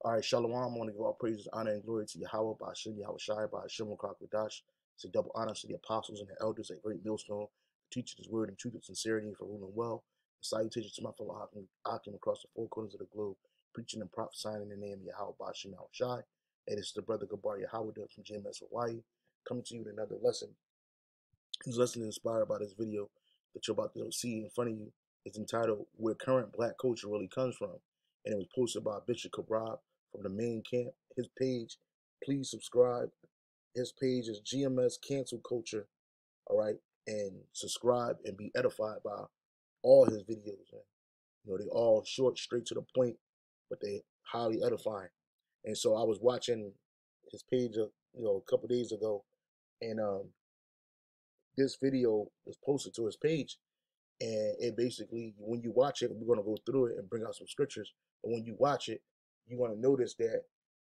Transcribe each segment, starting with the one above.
All right, Shalom. I want to give all praises, honor, and glory to Yahweh, by Hashem, Yahweh Shai, by Hashem, Krakadosh. Say double honor to the apostles and the elders, a great millstone, teaching his word in truth and sincerity for ruling well. And salutations to my fellow Akim across the four corners of the globe, preaching and prophesying in the name of Yahweh, by Hashem, Yahweh Shai. And it's the brother Gabar Yahweh from GMS Hawaii, coming to you with another lesson. This lesson is inspired by this video that you're about to see in front of you. It's entitled Where Current Black Culture Really Comes From. And it was posted by Bishop Kabrab from the main camp. His page, please subscribe. His page is GMS Cancel Culture. All right. And subscribe and be edified by all his videos, man. You know, they all short, straight to the point, but they highly edifying. And so I was watching his page, a couple days ago, and this video was posted to his page, and it basically, when you watch it, we're going to go through it and bring out some scriptures, but when you watch it, you're going to notice that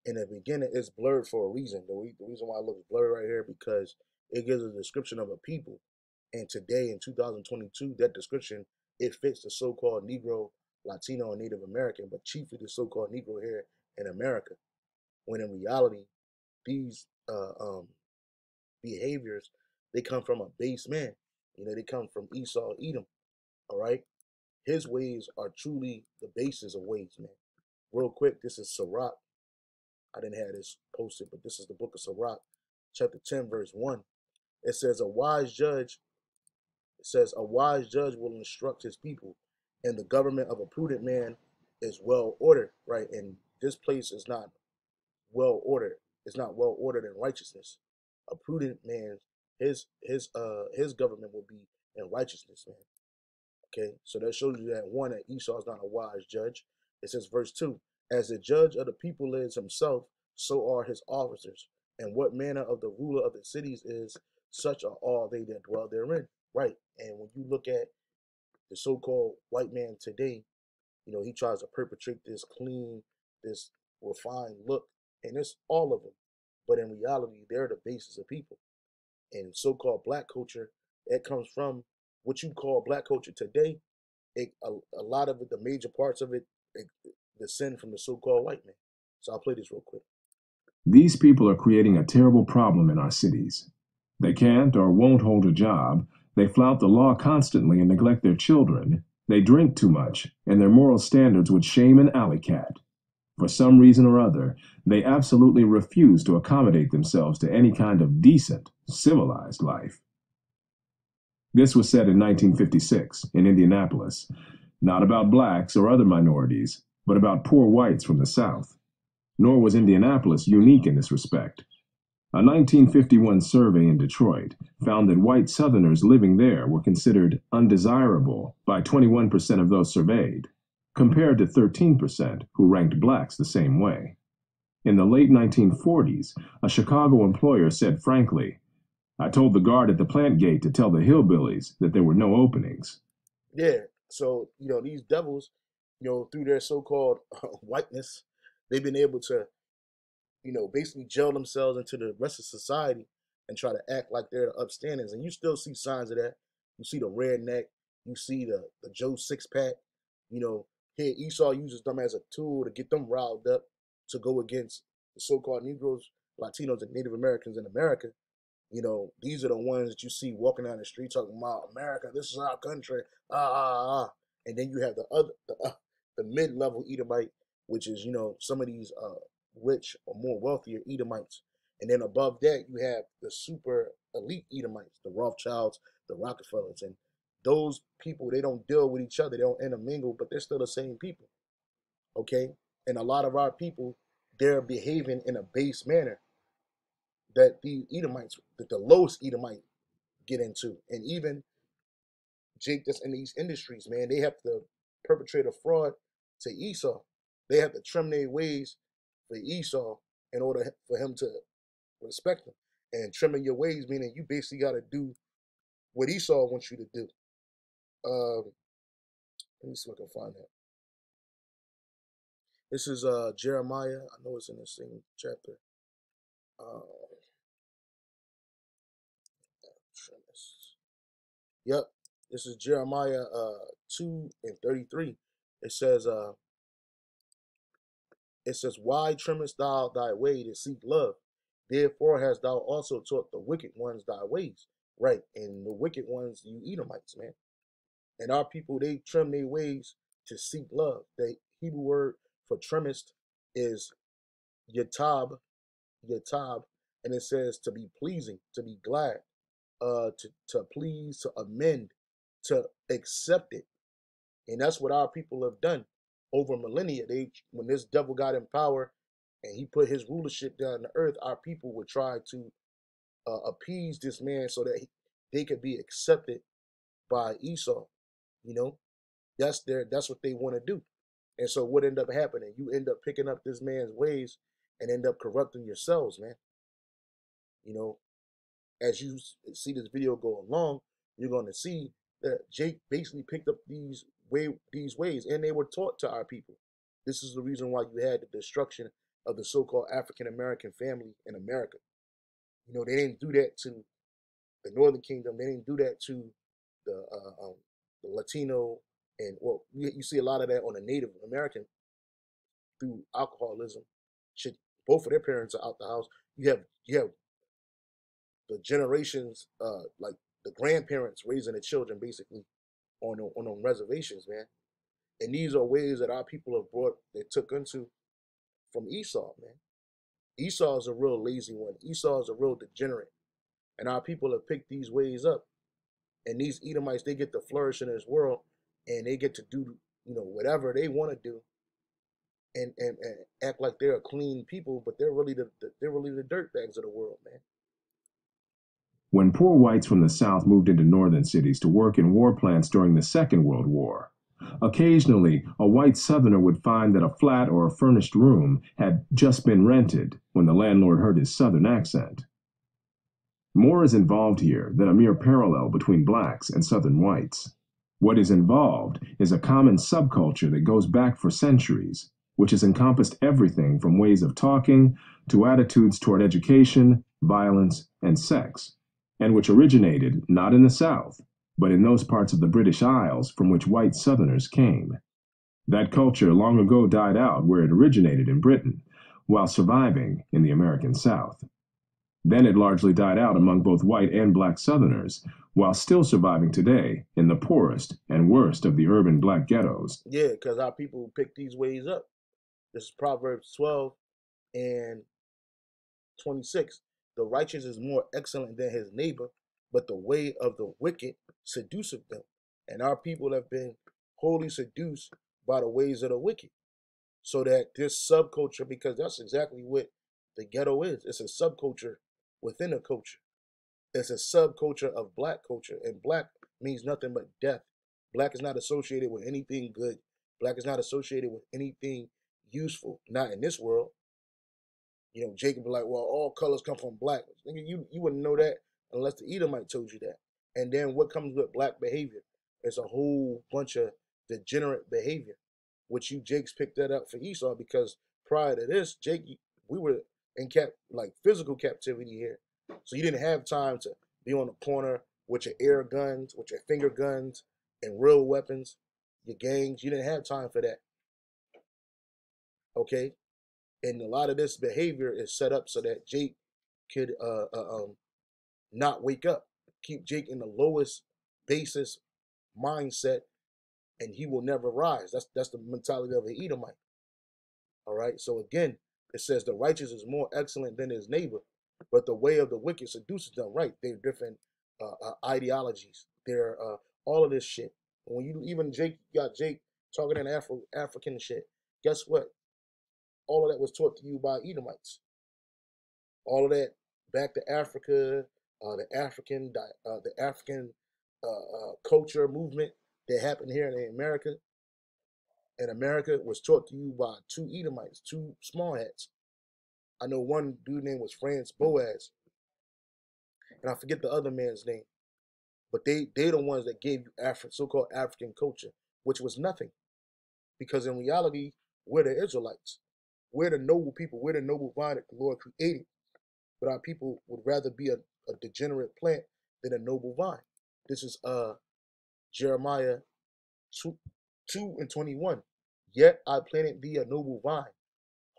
in the beginning it's blurred for a reason. The reason why it looks blurred right here, because it gives a description of a people, and today in 2022, that description, it fits the so-called Negro, Latino, and Native American, but chiefly the so-called Negro here in America, when in reality, these behaviors, they come from a base man. You know, they come from Esau, Edom. All right. His ways are truly the basis of ways, man. Real quick, this is Sirach. I didn't have this posted, but this is the book of Sirach, chapter 10, verse 1. It says, a wise judge will instruct his people, and the government of a prudent man is well ordered, right? And this place is not well ordered. It's not well ordered in righteousness. A prudent man, his government will be in righteousness, man. Okay, so that shows you that one, that Esau is not a wise judge. It says, verse 2, as the judge of the people is himself, so are his officers. And what manner of the ruler of the cities is, such are all they that dwell therein. Right. And when you look at the so-called white man today, you know, he tries to perpetrate this clean, this refined look, and it's all of them. But in reality, they're the basis of people. And so-called black culture, that comes from what you call black culture today. A lot of it, the major parts of it, descend from the so-called white man. So I'll play this real quick. These people are creating a terrible problem in our cities. They can't or won't hold a job. They flout the law constantly and neglect their children. They drink too much, and their moral standards would shame an alley cat. For some reason or other, they absolutely refuse to accommodate themselves to any kind of decent, civilized life. This was said in 1956 in Indianapolis, not about blacks or other minorities, but about poor whites from the South. Nor was Indianapolis unique in this respect. A 1951 survey in Detroit found that white Southerners living there were considered undesirable by 21% of those surveyed, compared to 13% who ranked blacks the same way. In the late 1940s, a Chicago employer said frankly, I told the guard at the plant gate to tell the hillbillies that there were no openings. Yeah, so, you know, these devils, you know, through their so-called whiteness, they've been able to, you know, basically gel themselves into the rest of society and try to act like they're the upstandings. And you still see signs of that. You see the redneck, you see the Joe six-pack. You know, here Esau uses them as a tool to get them riled up to go against the so-called Negroes, Latinos, and Native Americans in America. You know, these are the ones that you see walking down the street talking about America, this is our country, And then you have the mid-level Edomite, which is, you know, some of these rich or more wealthier Edomites. And then above that, you have the super elite Edomites, the Rothschilds, the Rockefellers. And those people, they don't deal with each other. They don't intermingle, but they're still the same people. Okay? And a lot of our people, they're behaving in a base manner that the Edomites, that the lowest Edomite get into. And even Jake that's in these industries, man, they have to perpetrate a fraud to Esau. They have to trim their ways for Esau in order for him to respect them. And trimming your ways, meaning you basically got to do what Esau wants you to do. Let me see if I can find that. This is Jeremiah. I know it's in the same chapter. Yep, this is Jeremiah 2 and 33. It says, It says, why trimmest thou thy way to seek love? Therefore hast thou also taught the wicked ones thy ways. Right. And the wicked ones, you Edomites, man. And our people, they trim their ways to seek love. The Hebrew word for trimmest is yatab, yatab, and it says to be pleasing, to be glad, to please, to amend, to accept it. And that's what our people have done over millennia. When this devil got in power and he put his rulership down on the earth, our people would try to appease this man so that they could be accepted by Esau. You know, that's what they want to do. And so what ended up happening? You end up picking up this man's ways and end up corrupting yourselves, man. You know, as you see this video go along, you're going to see that Jake basically picked up these ways, and they were taught to our people. This is the reason why you had the destruction of the so-called African American family in America. You know, they didn't do that to the Northern Kingdom. They didn't do that to the Latino, and well, you see a lot of that on the Native American through alcoholism. Shit, both of their parents are out the house. You have the generations, like the grandparents raising the children basically on reservations, man. And these are ways that our people have brought, they took into from Esau, man. Esau is a real lazy one. Esau is a real degenerate. And our people have picked these ways up. And these Edomites, they get to flourish in this world and they get to do, whatever they want to do and act like they're a clean people, but they're really the dirt bags of the world, man. When poor whites from the South moved into northern cities to work in war plants during the Second World War, occasionally a white Southerner would find that a flat or a furnished room had just been rented when the landlord heard his Southern accent. More is involved here than a mere parallel between blacks and Southern whites. What is involved is a common subculture that goes back for centuries, which has encompassed everything from ways of talking to attitudes toward education, violence, and sex, and which originated not in the South, but in those parts of the British Isles from which white Southerners came. That culture long ago died out where it originated in Britain, while surviving in the American South. Then it largely died out among both white and black Southerners, while still surviving today in the poorest and worst of the urban black ghettos. Yeah, because our people pick these ways up. This is Proverbs 12 and 26. The righteous is more excellent than his neighbor, but the way of the wicked seduceth them. And our people have been wholly seduced by the ways of the wicked. So that this subculture, because that's exactly what the ghetto is. It's a subculture within a culture. It's a subculture of black culture. And black means nothing but death. Black is not associated with anything good. Black is not associated with anything useful. Not in this world. Jacob be like, well, all colors come from black. You wouldn't know that unless the Edomite told you that. And then what comes with black behavior? It's a whole bunch of degenerate behavior, which Jakes picked that up for Esau because prior to this, Jake, we were in physical captivity here. So you didn't have time to be on the corner with your air guns, with your finger guns, and real weapons, your gangs. You didn't have time for that. Okay? And a lot of this behavior is set up so that Jake could not wake up, keep Jake in the lowest basis mindset, and he will never rise. That's the mentality of an Edomite. All right. So again, it says the righteous is more excellent than his neighbor, but the way of the wicked seduces them. Right? They're different ideologies. They're all of this shit. When you got Jake talking in African shit, guess what? All of that was taught to you by Edomites. All of that back to Africa, the African culture movement that happened here in America was taught to you by two Edomites, two small hats. I know one dude name was France Boaz, and I forget the other man's name, but they the ones that gave you so-called African culture, which was nothing, because in reality we're the Israelites, we're the noble people, we're the noble vine that the Lord created. But our people would rather be a degenerate plant than a noble vine. This is Jeremiah 2 and 21. Yet I planted thee a noble vine,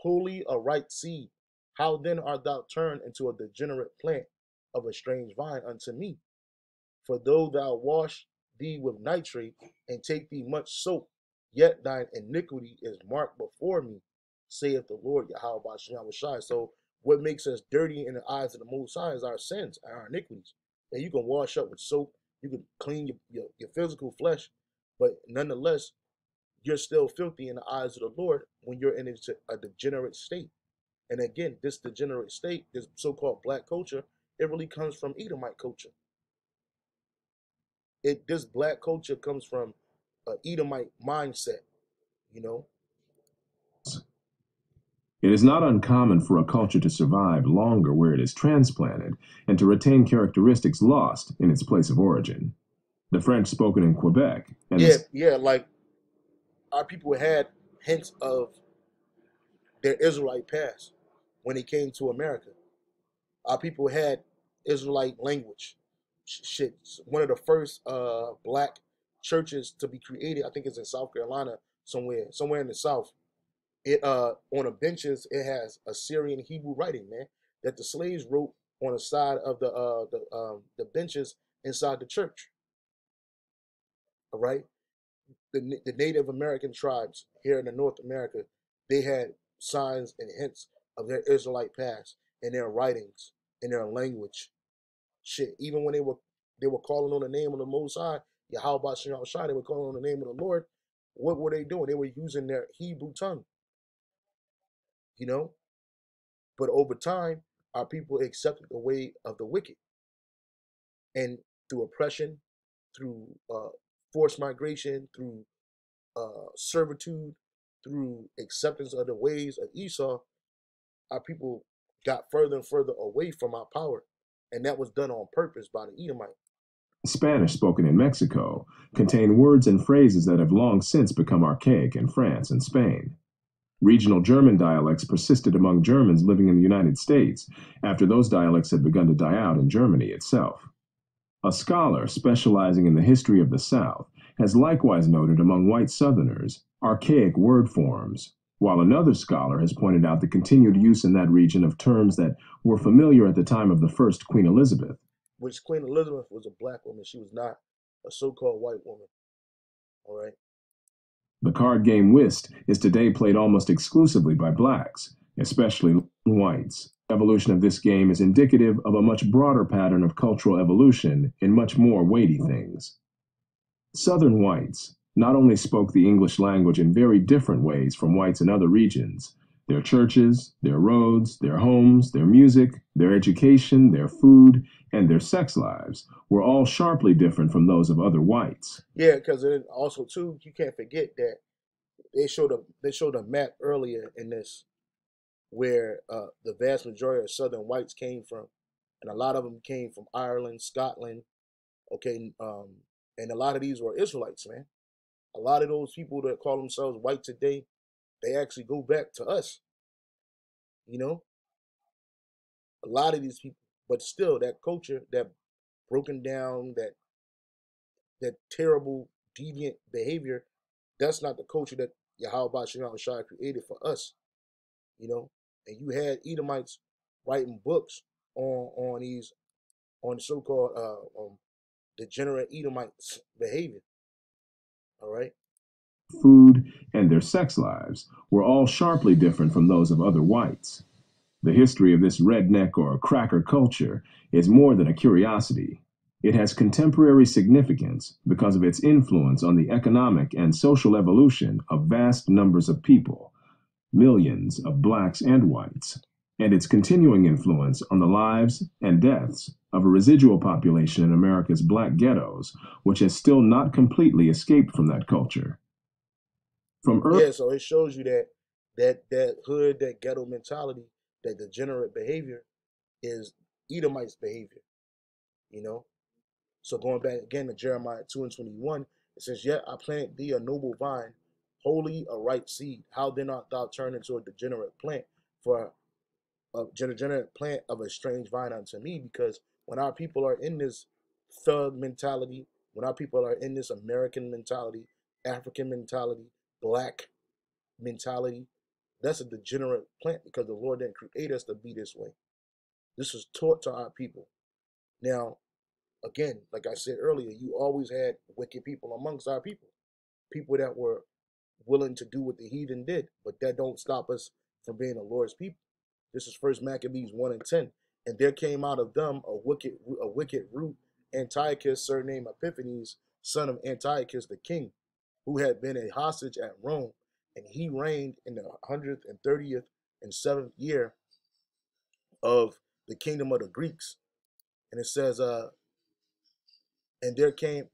wholly a right seed. How then art thou turned into a degenerate plant of a strange vine unto me? For though thou wash thee with nitrate and take thee much soap, yet thine iniquity is marked before me, saith the Lord Yahweh Bashem Shai. So what makes us dirty in the eyes of the Most High is our sins and our iniquities. And you can wash up with soap, you can clean your physical flesh, but nonetheless, you're still filthy in the eyes of the Lord when you're in a degenerate state. And again, this degenerate state, this so-called black culture, it really comes from Edomite culture. This black culture comes from an Edomite mindset, you know. It is not uncommon for a culture to survive longer where it is transplanted and to retain characteristics lost in its place of origin. The French spoken in Quebec and Yeah, like our people had hints of their Israelite past when they came to America. Our people had Israelite language. Shit, one of the first black churches to be created, I think it's in South Carolina, somewhere in the South. It on the benches it has Assyrian Hebrew writing, man, that the slaves wrote on the side of the benches inside the church. All right, the Native American tribes here in the North America, they had signs and hints of their Israelite past in their writings, in their language. Shit, even when they were calling on the name of the Most High, Yahweh Shai, they were calling on the name of the Lord. What were they doing? They were using their Hebrew tongue, you know. But over time, our people accepted the way of the wicked, and through oppression, through forced migration, through servitude, through acceptance of the ways of Esau, our people got further and further away from our power, and that was done on purpose by the Edomite. Spanish spoken in Mexico contain words and phrases that have long since become archaic in France and Spain. Regional German dialects persisted among Germans living in the United States after those dialects had begun to die out in Germany itself. A scholar specializing in the history of the South has likewise noted among white Southerners archaic word forms, while another scholar has pointed out the continued use in that region of terms that were familiar at the time of the first Queen Elizabeth. Which Queen Elizabeth was a black woman. She was not a so-called white woman. All right. The card game whist is today played almost exclusively by blacks, especially whites. The evolution of this game is indicative of a much broader pattern of cultural evolution in much more weighty things. Southern whites not only spoke the English language in very different ways from whites in other regions. Their churches, their roads, their homes, their music, their education, their food, and their sex lives were all sharply different from those of other whites. Yeah, because also too, you can't forget that they showed a map earlier in this where the vast majority of Southern whites came from, and a lot of them came from Ireland, Scotland. Okay, and a lot of these were Israelites, man. A lot of those people that call themselves white today, they actually go back to us. You know, a lot of these people, but still, that culture, that broken down, that terrible, deviant behavior, that's not the culture that Yahweh Shem Shai created for us. You know, and you had Edomites writing books on so-called degenerate Edomites behavior. All right. Food, and their sex lives were all sharply different from those of other whites. The history of this redneck or cracker culture is more than a curiosity. It has contemporary significance because of its influence on the economic and social evolution of vast numbers of people, millions of blacks and whites, and its continuing influence on the lives and deaths of a residual population in America's black ghettos, which has still not completely escaped from that culture. Yeah, so it shows you that hood, that ghetto mentality, that degenerate behavior is Edomite's behavior. You know. So going back again to Jeremiah 2:21, it says, "Yet I planted thee a noble vine, wholly a right seed. How then art thou turned into a degenerate plant? For a degenerate plant of a strange vine unto me." Because when our people are in this thug mentality, when our people are in this American mentality, African mentality, black mentality, That's a degenerate plant because the Lord didn't create us to be this way. This was taught to our people. Now, again, like I said earlier, you always had wicked people amongst our people, people that were willing to do what the heathen did, but that don't stop us from being the Lord's people. This is First Maccabees 1:10, and there came out of them a wicked root, Antiochus, surnamed Epiphanes, son of Antiochus the king, who had been a hostage at Rome, and he reigned in the 130th and 7th year of the kingdom of the Greeks. And it says, and there came,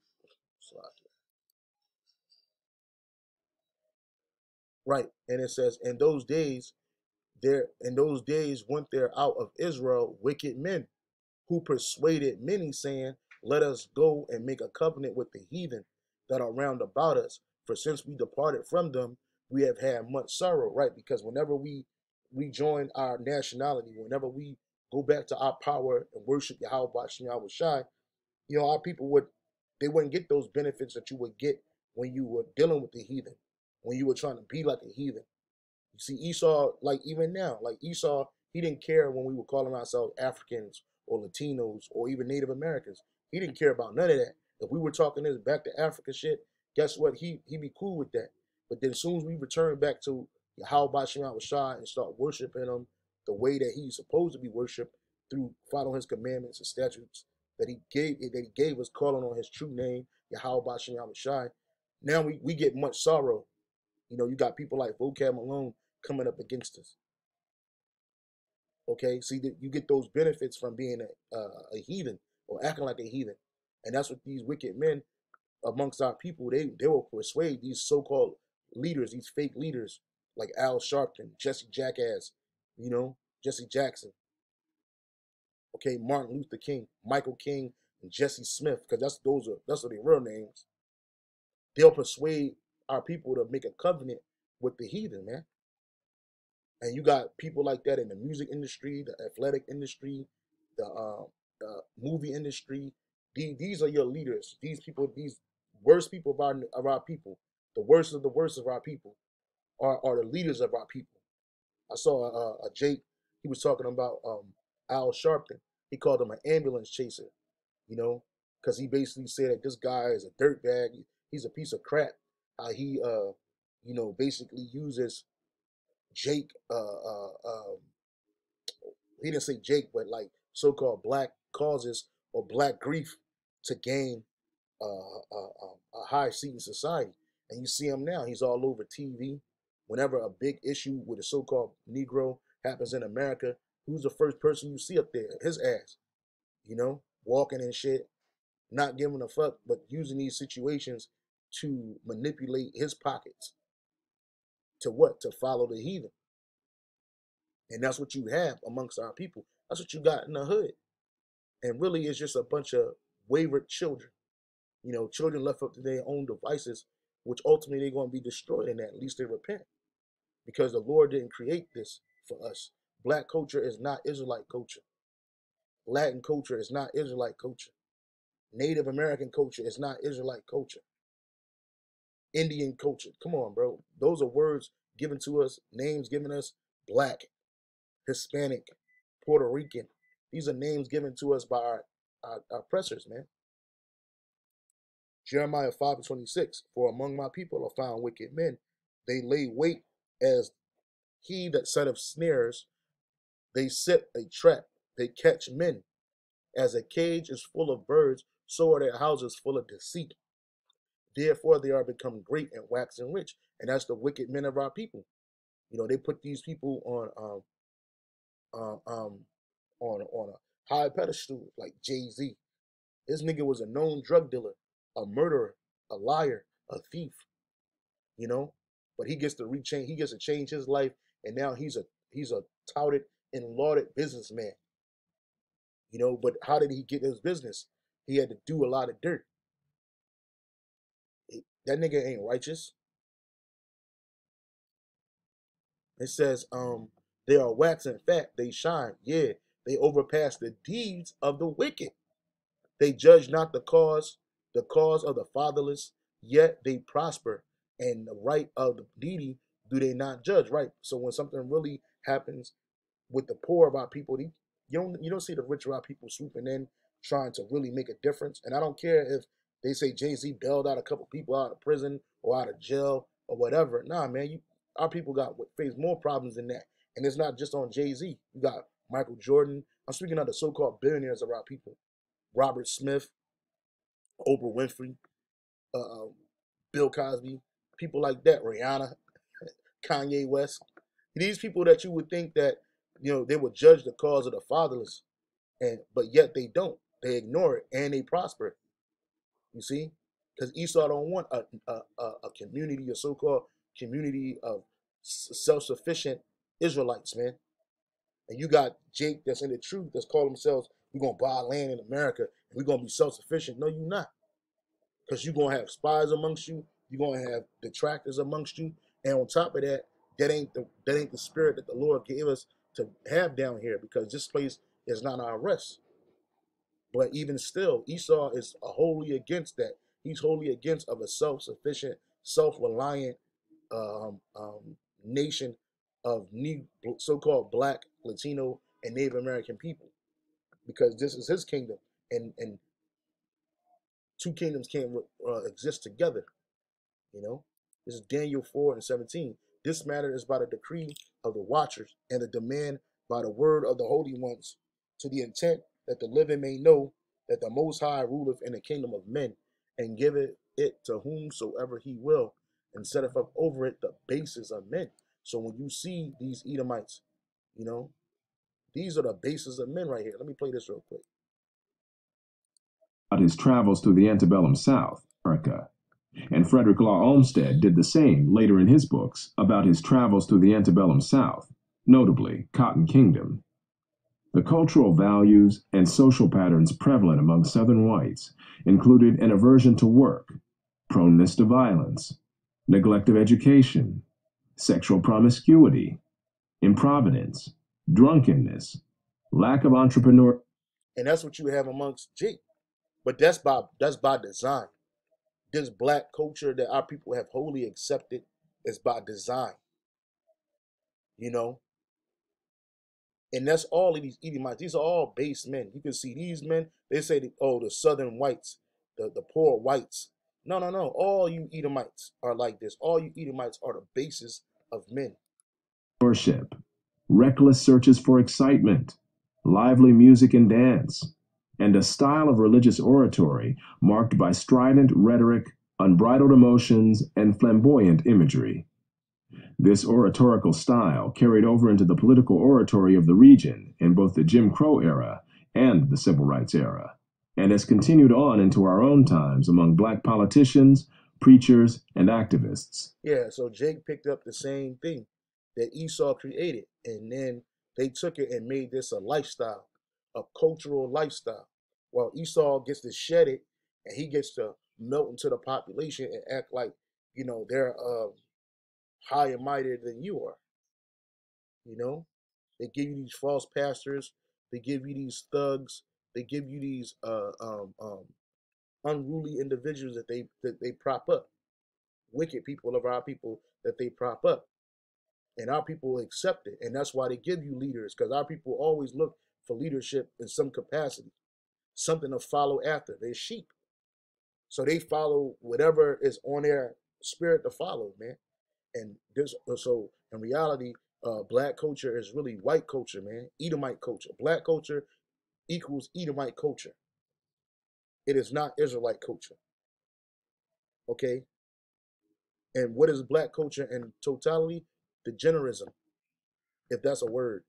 right, and it says, in those days went there out of Israel wicked men who persuaded many, saying, let us go and make a covenant with the heathen that are round about us. For since we departed from them, we have had much sorrow, right? Because whenever we rejoin our nationality, whenever we go back to our power and worship Yahweh Shem Shai, our people they wouldn't get those benefits that you would get when you were dealing with the heathen, when you were trying to be like a heathen. You see, Esau, like even now, like Esau, he didn't care when we were calling ourselves Africans or Latinos or even Native Americans. He didn't care about none of that. If we were talking this back to Africa shit, guess what? He'd be cool with that. But then as soon as we return back to Yahweh Shem Shai and start worshiping him the way that he's supposed to be worshipped through following his commandments and statutes that he gave us, calling on his true name, Yahweh Shem Shai, now we get much sorrow. You got people like Vocab Malone coming up against us. Okay, see that you get those benefits from being a heathen or acting like a heathen, and that's what these wicked men amongst our people they will persuade these so-called leaders, these fake leaders like Al Sharpton, Jesse Jackass, Jesse Jackson. Okay, Martin Luther King, Michael King, and Jesse Smith, because that's their real names. They'll persuade our people to make a covenant with the heathen, man. And you got people like that in the music industry, the athletic industry, the movie industry. These are your leaders. These people, these worst people of our people, the worst of the worst of our people, are the leaders of our people. I saw a Jake. He was talking about Al Sharpton. He called him an ambulance chaser. Because he basically said that this guy is a dirtbag. He's a piece of crap. How he basically uses Jake, he didn't say Jake, but like so-called black causes or black grief to gain a high seat in society. And you see him now; he's all over TV. Whenever a big issue with a so-called Negro happens in America, who's the first person you see up there? His ass, walking and shit, not giving a fuck, but using these situations to manipulate his pockets. To what? To follow the heathen. And that's what you have amongst our people. That's what you got in the hood. And really, it's just a bunch of wayward children. Children left up to their own devices, which ultimately they're going to be destroyed in that. At least they repent. Because the Lord didn't create this for us. Black culture is not Israelite culture. Latin culture is not Israelite culture. Native American culture is not Israelite culture. Indian culture. Come on, bro. Those are words given to us, names given us. Black, Hispanic, Puerto Rican. These are names given to us by our oppressors, man. Jeremiah 5:26. For among my people are found wicked men. They lay wait as he that setteth snares. They set a trap. They catch men. As a cage is full of birds, so are their houses full of deceit. Therefore they are become great and waxen rich. And that's the wicked men of our people. They put these people on a high pedestal like Jay-Z. This nigga was a known drug dealer, a murderer, a liar, a thief, you know. But he gets to rechange. He gets to change his life, and now he's a touted and lauded businessman, you know. But how did he get his business? He had to do a lot of dirt. That nigga ain't righteous. It says, they are waxing fat, they shine. Yeah, they overpass the deeds of the wicked. They judge not the cause of the fatherless, yet they prosper, and the right of the needy Do they not judge? Right. So when something really happens with the poor of our people, you don't see the rich of our people swooping in trying to really make a difference. And I don't care if they say Jay-Z bailed out a couple people out of prison or out of jail or whatever. Nah, man, our people got face more problems than that. And it's not just on Jay-Z. You got Michael Jordan. I'm speaking of the so-called billionaires of our people. Robert Smith, Oprah Winfrey, uh, Bill Cosby, people like that, Rihanna, Kanye West. These people that you would think that they would judge the cause of the fatherless, but yet they don't. They ignore it and they prosper. You see, because Esau don't want a community, a so-called community of self-sufficient Israelites, man. And you got Jake that's in the truth that's called themselves, we're gonna buy land in America and we're gonna be self-sufficient. No, you're not. Because you're gonna have spies amongst you, you're gonna have detractors amongst you, and on top of that, that ain't the spirit that the Lord gave us to have down here, because this place is not our rest. But even still, Esau is wholly against that. He's wholly against of a self-sufficient, self-reliant nation of so-called Black, Latino, and Native American people, because this is his kingdom, and two kingdoms can't exist together. This is Daniel 4:17. This matter is by the decree of the watchers and the demand by the word of the holy ones, to the intent that the living may know that the Most High ruleth in the kingdom of men, and giveth it to whomsoever he will, and setteth up over it the bases of men. So when you see these Edomites, you know, these are the bases of men right here. Let me play this real quick. His travels through the antebellum South, America. And Frederick Law Olmsted did the same later in his books about his travels through the antebellum South, notably Cotton Kingdom. The cultural values and social patterns prevalent among Southern whites included an aversion to work, proneness to violence, neglect of education, sexual promiscuity, improvidence, drunkenness, lack of entrepreneur. And that's what you have amongst Jake. But that's by design. This black culture that our people have wholly accepted is by design. You know, and that's all of these Edomites. These are all base men. You can see these men. They say, the Southern whites, the poor whites. No, no, no. All you Edomites are like this. All you Edomites are the basis of men. Worship, reckless searches for excitement, lively music and dance, and a style of religious oratory marked by strident rhetoric, unbridled emotions, and flamboyant imagery. This oratorical style carried over into the political oratory of the region in both the Jim Crow era and the Civil Rights era, and has continued on into our own times among black politicians, preachers, and activists. Yeah, so Jake picked up the same thing that Esau created, and then they took it and made this a lifestyle, a cultural lifestyle. While Esau gets to shed it, and he gets to melt into the population and act like, they're higher mightier than you are. You know, they give you these false pastors, they give you these thugs, they give you these unruly individuals that they prop up, wicked people of our people that they prop up, and our people accept it, and that's why they give you leaders, because our people always look for leadership in some capacity, something to follow after. They're sheep, so they follow whatever is on their spirit to follow, man. And this, so in reality, black culture is really white culture, man. Edomite culture. Black culture equals Edomite culture. It is not Israelite culture. Okay. And what is black culture in totality? Degenerism, if that's a word.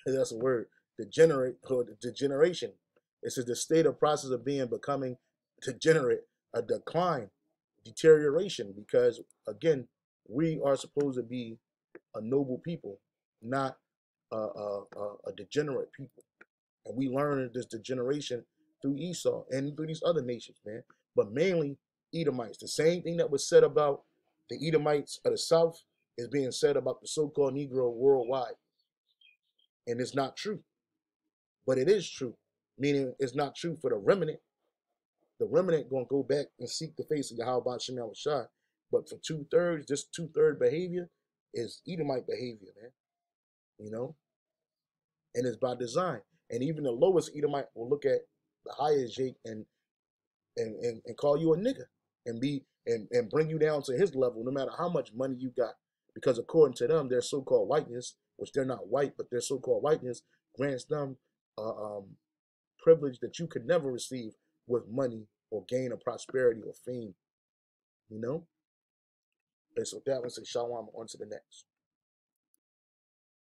That's a word. Degenerate or degeneration. It's just the state or process of becoming degenerate, a decline, deterioration. Because again, we are supposed to be a noble people, not a degenerate people. And we learn this degeneration through Esau and through these other nations, man. But mainly Edomites. The same thing that was said about the Edomites of the South is being said about the so-called Negro worldwide. And it's not true. But it is true. Meaning it's not true for the remnant. The remnant gonna go back and seek the face of Yahweh Shem Shai. But for 2/3, this 2/3 behavior is Edomite behavior, man. You know, and it's by design. And even the lowest Edomite will look at the highest Jake and call you a nigga and bring you down to his level, no matter how much money you got. Because according to them, their so-called whiteness, which they're not white, but their so-called whiteness grants them privilege that you could never receive with money or gain of prosperity or fame. You know? And so that one says Shalom, on to the next.